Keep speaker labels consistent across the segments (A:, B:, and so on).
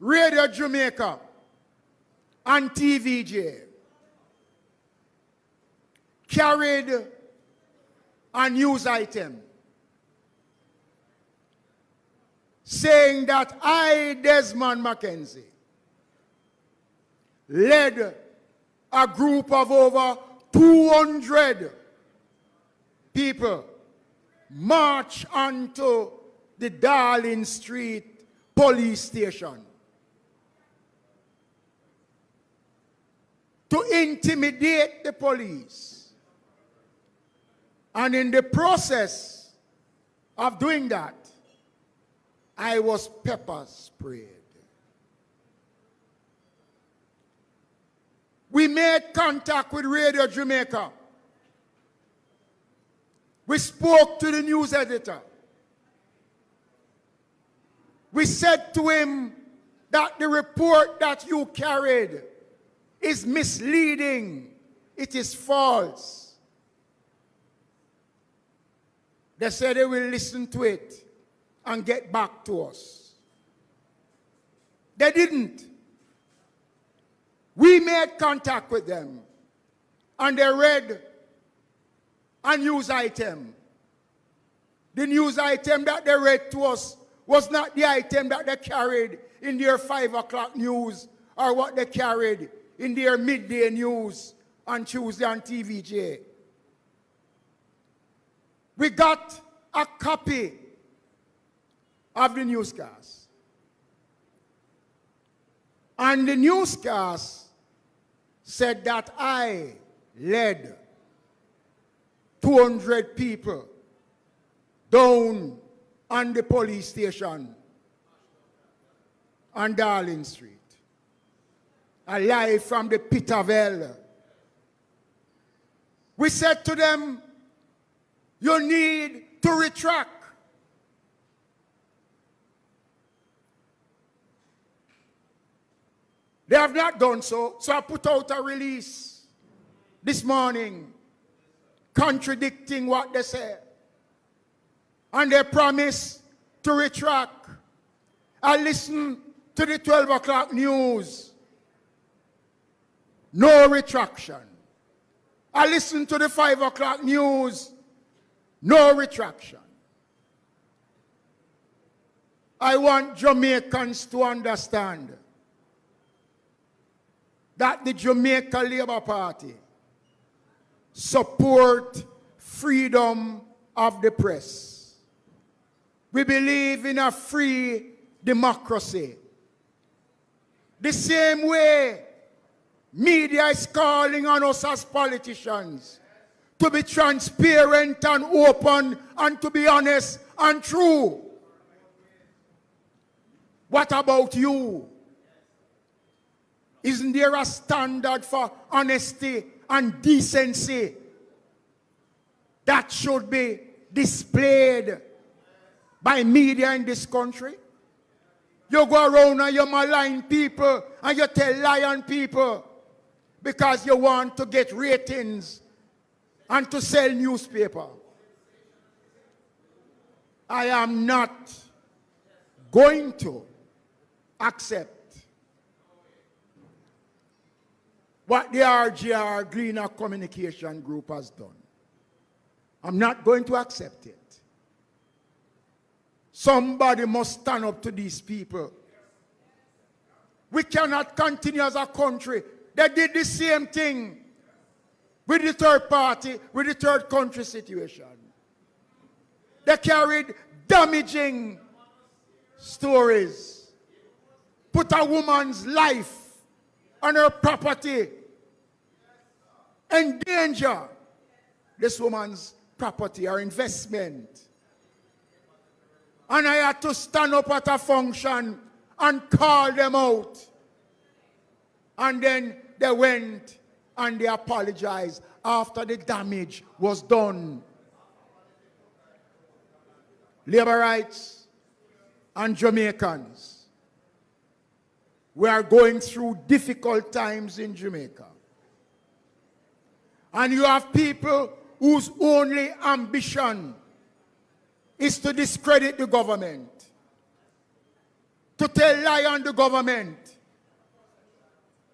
A: Radio Jamaica and Tvj carried a news item saying that I, Desmond Mckenzie, led a group of over 200 people march onto the Darling Street police station to intimidate the police. And in the process of doing that, I was pepper sprayed. We made contact with Radio Jamaica. We spoke to the news editor. We said to him that the report that you carried is misleading. It is false. They said they will listen to it and get back to us. They didn't. We made contact with them, and they read a news item. The news item that they read to us was not the item that they carried in their 5 o'clock news or what they carried in their midday news on Tuesday on Tvj. We got a copy of the newscast. And the newscast said that I led 200 people down on the police station on Darling Street. Live from the pit of hell. We said to them, you need to retract. They have not done so, so I put out a release this morning contradicting what they said. And they promised to retract. I listened to the 12 o'clock news. No retraction. I listened to the 5 o'clock news. No retraction. I want Jamaicans to understand that the Jamaica Labour Party support freedom of the press. We believe in a free democracy. The same way media is calling on us as politicians to be transparent and open and to be honest and true. What about you? Isn't there a standard for honesty and decency that should be displayed by media in this country? You go around and you malign people and you tell lie on people because you want to get ratings and to sell newspaper. I am not going to accept what the RJR Greener Communication Group has done. I'm not going to accept it. Somebody must stand up to these people. We cannot continue as a country. They did the same thing with the third party, with the third country situation. They carried damaging stories, put a woman's life and her property in danger. This woman's property, her investment. And I had to stand up at a function and call them out. And then they went and they apologized after the damage was done. Labor rights and Jamaicans, we are going through difficult times in Jamaica. And you have people whose only ambition is to discredit the government, to tell lie on the government.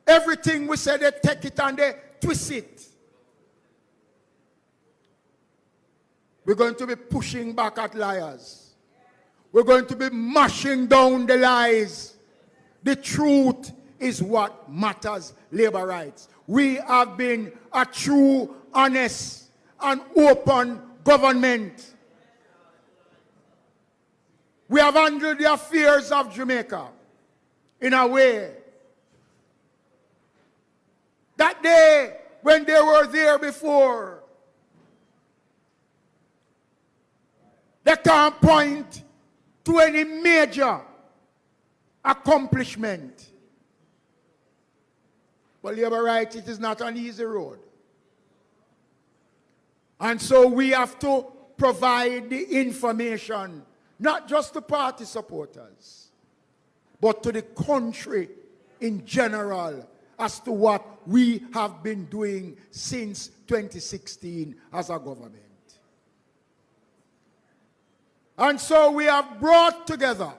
A: Everything we say, they take it and they twist it. We're going to be pushing back at liars. We're going to be mashing down the lies. The truth is what matters, labor rights. We have been a true, honest, and open government. We have handled the affairs of Jamaica in a way that they, when they were there before, they can't point to any major accomplishment. But labor rights, it is not an easy road. And so we have to provide the information, not just to party supporters, but to the country in general as to what we have been doing since 2016 as a government. And so we have brought together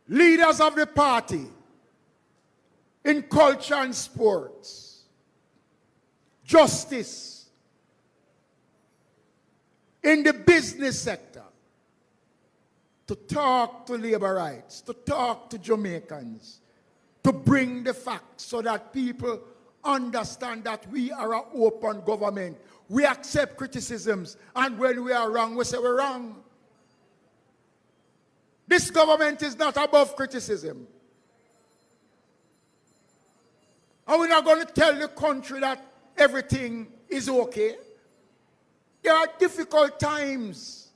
A: leaders of the party in culture and sports, justice, in the business sector, to talk to labor rights, to talk to Jamaicans, to bring the facts so that people understand that we are an open government. We accept criticisms, and when we are wrong, we say we're wrong. This government is not above criticism. And we're not going to tell the country that everything is okay. There are difficult times,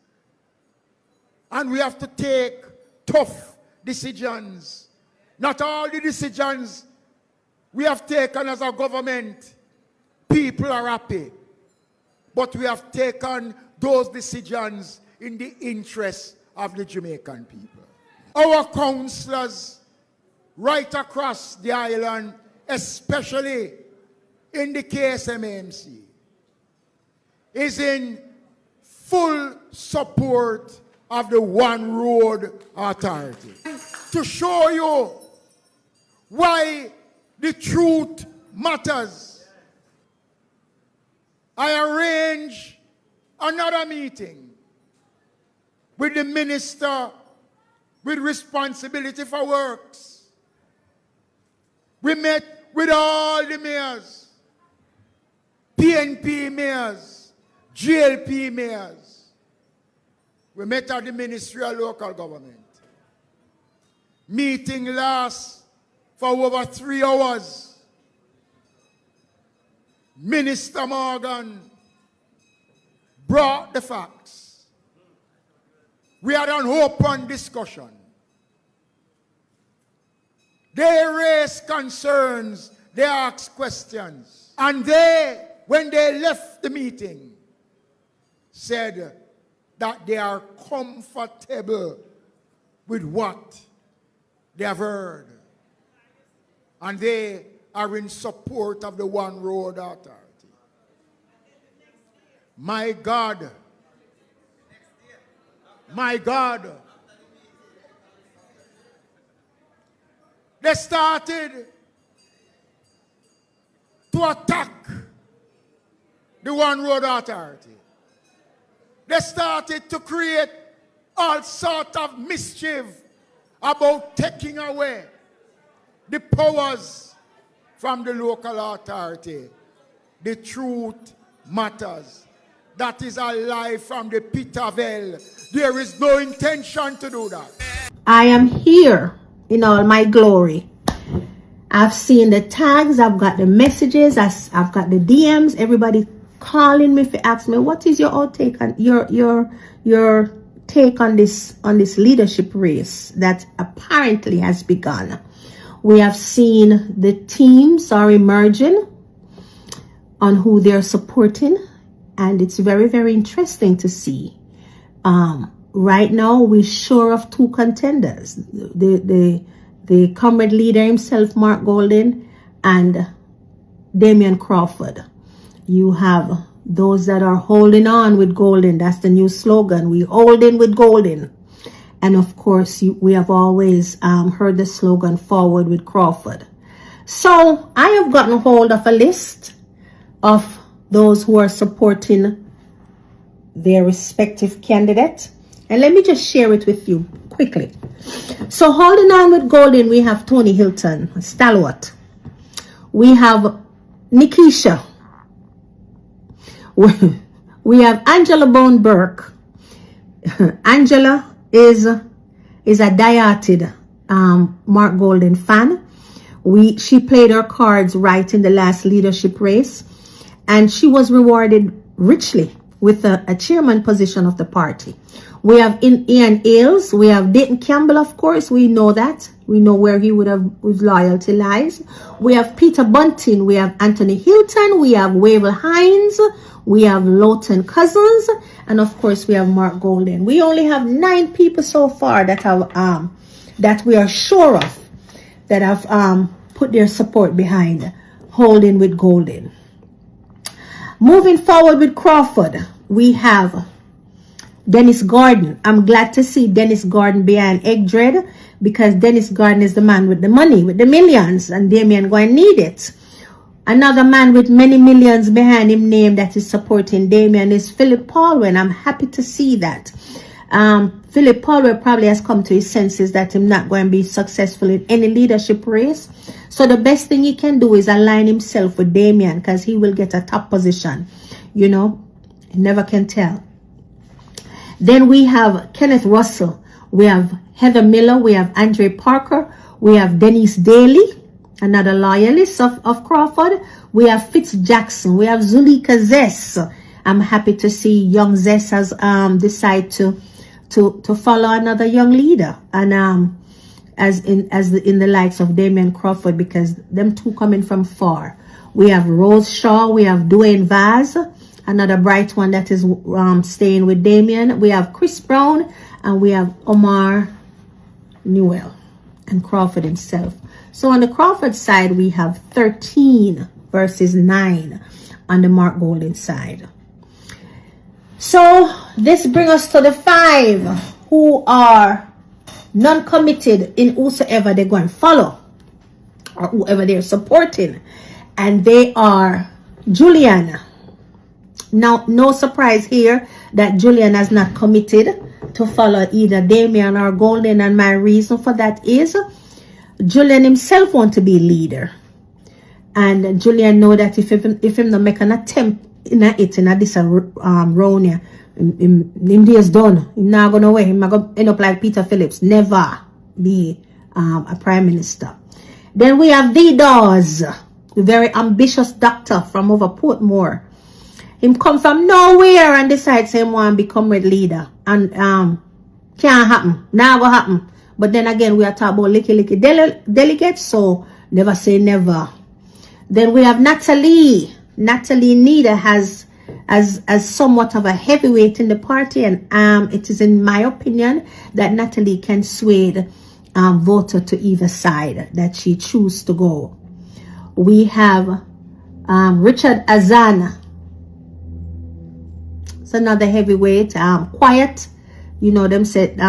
A: and we have to take tough decisions. Not all the decisions we have taken as a government, people are happy. But we have taken those decisions in the interest of the Jamaican people. Our councillors right across the island, especially in the KSMAMC, is in full support of the One Road Authority. To show you why the truth matters, I arranged another meeting with the minister with responsibility for works. We met with all the mayors, PNP mayors, Jlp mayors. We met at the Ministry of Local Government. Meeting lasts for over 3 hours. Minister Morgan brought the facts. We had an open discussion. They raised concerns, they asked questions. And they, when they left the meeting, said that they are comfortable with what they have heard. And they are in support of the One Road Authority. My God. My God. They started to attack the One Road Authority. They started to create all sorts of mischief about taking away the powers from the local authority. The truth matters. That is a lie from the pit of hell. There is no intention to do that.
B: I am here in all my glory. I've seen the tags, I've got the messages, I've got the DMs, everybody calling me to ask me, what is your outtake on your take on this leadership race that apparently has begun. We have seen the teams are emerging on who they're supporting, and it's very, very interesting to see. Right now, we're sure of 2 contenders. The comrade leader himself, Mark Golden, and Damian Crawford. You have Those that are holding on with Golden, that's the new slogan. We holding with Golden. And of course, we have always heard the slogan forward with Crawford. So I have gotten hold of a list of those who are supporting their respective candidate. And let me just share it with you quickly. So holding on with Golden, we have Tony Hilton, stalwart. We have Nikisha. We have Angela Bone Burke. Angela is a dieted Mark Golden fan. She played her cards right in the last leadership race, and she was rewarded richly with a chairman position of the party. We have Ian Ailes. We have Dayton Campbell, of course. We know that. We know where he would have his loyalty lies. We have Peter Bunting. We have Anthony Hilton. We have Wavell Hines. We have Lawton Cousins. And of course, we have Mark Golden. We only have 9 people so far that have that we are sure of that have put their support behind holding with Golden. Moving forward with Crawford, we have Dennis Gordon. I'm glad to see Dennis Gordon behind Egg Dread, because Dennis Gordon is the man with the money, with the millions, and Damien going to need it. Another man with many millions behind him name that is supporting Damien is Philip Paulwell. I'm happy to see that. Philip Paulwell probably has come to his senses that he's not going to be successful in any leadership race. So the best thing he can do is align himself with Damien, because he will get a top position. You know, you never can tell. Then we have Kenneth Russell. We have Heather Miller. We have Andre Parker. We have Denise Daly, another loyalist of Crawford. We have Fitz Jackson. We have Zulika Zess. I'm happy to see young Zess has decided to follow another young leader, and as in the likes of Damien Crawford, because them two coming from far. We have Rose Shaw. We have Dwayne Vaz, another bright one that is staying with Damien. We have Chris Brown, and we have Omar Newell and Crawford himself. So on the Crawford side, we have 13 versus 9 on the Mark Golden side. So this brings us to the 5 who are non-committed in whosoever they're going to follow or whoever they're supporting. And they are Julian. Now, no surprise here that Julian has not committed to follow either Damien or Golden. And my reason for that is Julian himself wants to be leader. And Julian know that if him not make an attempt in this round here, him day is done. He's not going away. He's not going to end up like Peter Phillips. Never be a prime minister. Then we have V. Dawes, a very ambitious doctor from over Portmore. Him come from nowhere and decides him want to become red leader. And can't happen. Now go happen. But then again, we are talking about licky delegates, so never say never. Then we have Natalie. Natalie Nida has somewhat of a heavyweight in the party, and it is in my opinion that Natalie can sway voter to either side that she chooses to go. We have Richard Azan. It's another heavyweight, quiet. You know them said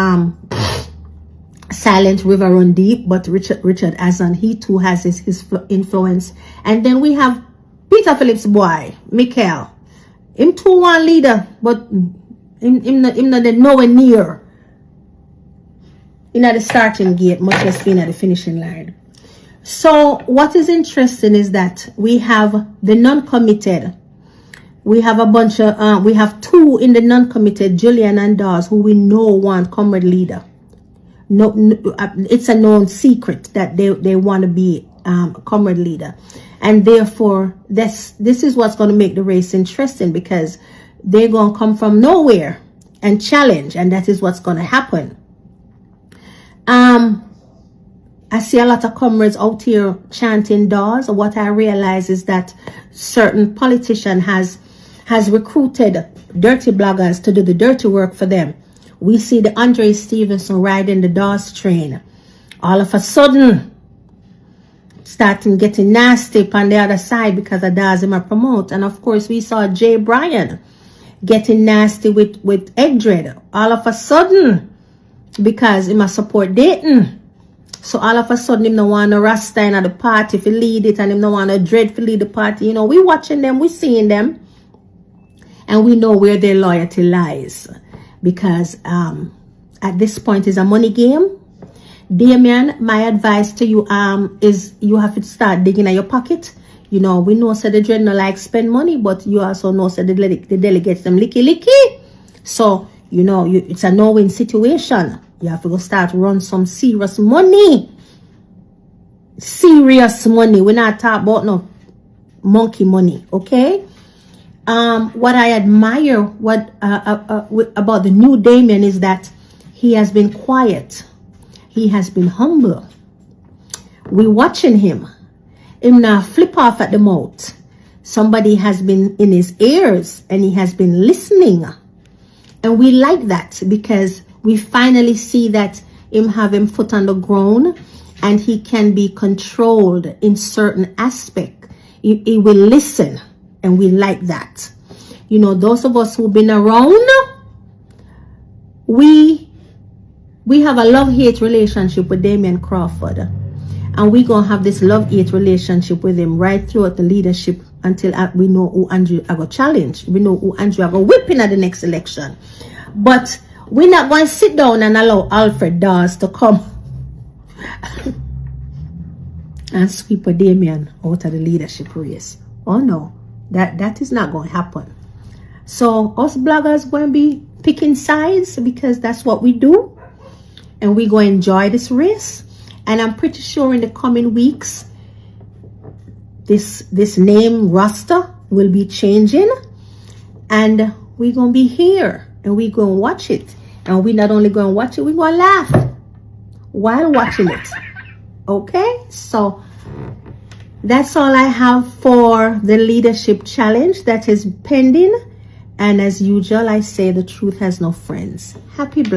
B: silent river run deep, but Richard Azan, he too has his influence. And then we have Peter Phillips' boy, Michael. Him too one leader, but him not nowhere near in the starting gate, much less being at the finishing line. So what is interesting is that we have the non-committed. We have a bunch of we have 2 in the non-committed, Julian and Dawes, who we know want comrade leader. No, it's a known secret that they want to be comrade leader, and therefore this is what's going to make the race interesting, because they're going to come from nowhere and challenge, and that is what's going to happen. I see a lot of comrades out here chanting Dawes. What I realize is that certain politician has recruited dirty bloggers to do the dirty work for them. We see the Andre Stevenson riding the Dawes train. All of a sudden, starting getting nasty on the other side because of does him a promote. And of course, we saw Jay Bryan getting nasty with Edred all of a sudden because him a support Dayton. So all of a sudden him no want a Rasta in at the party if he lead it, and him no want a Dread to lead the party. You know, we watching them, we seeing them, and we know where their loyalty lies, because at this point is a money game. Damien, my advice to you is you have to start digging at your pocket. You know, we know so the Dread no like spend money, but you also know so the delegates them licky. So, you know, it's a no-win situation. You have to go start run some serious money. Serious money. We're not talking about no monkey money, okay? What I admire about the new Damien is that he has been quiet. He has been humble. We're watching him. Him now flip off at the mouth. Somebody has been in his ears and he has been listening. And we like that because we finally see that him having foot on the ground and he can be controlled in certain aspect. He will listen, and we like that. You know, those of us who've been around, we have a love-hate relationship with Damien Crawford, and we're gonna have this love-hate relationship with him right throughout the leadership until we know who Andrew are gonna challenge. We know who Andrew are gonna whip in at the next election. But we're not going to sit down and allow Alfred Dawes to come and sweep a Damien out of the leadership race. Oh no, that is not going to happen. So us bloggers going to be picking sides because that's what we do, and we're going to enjoy this race. And I'm pretty sure in the coming weeks this name Rasta will be changing, and we're going to be here and we're going to watch it. And we're not only going to watch it, we're going to laugh while watching it. Okay? So that's all I have for the leadership challenge that is pending. And as usual, I say the truth has no friends. Happy Black.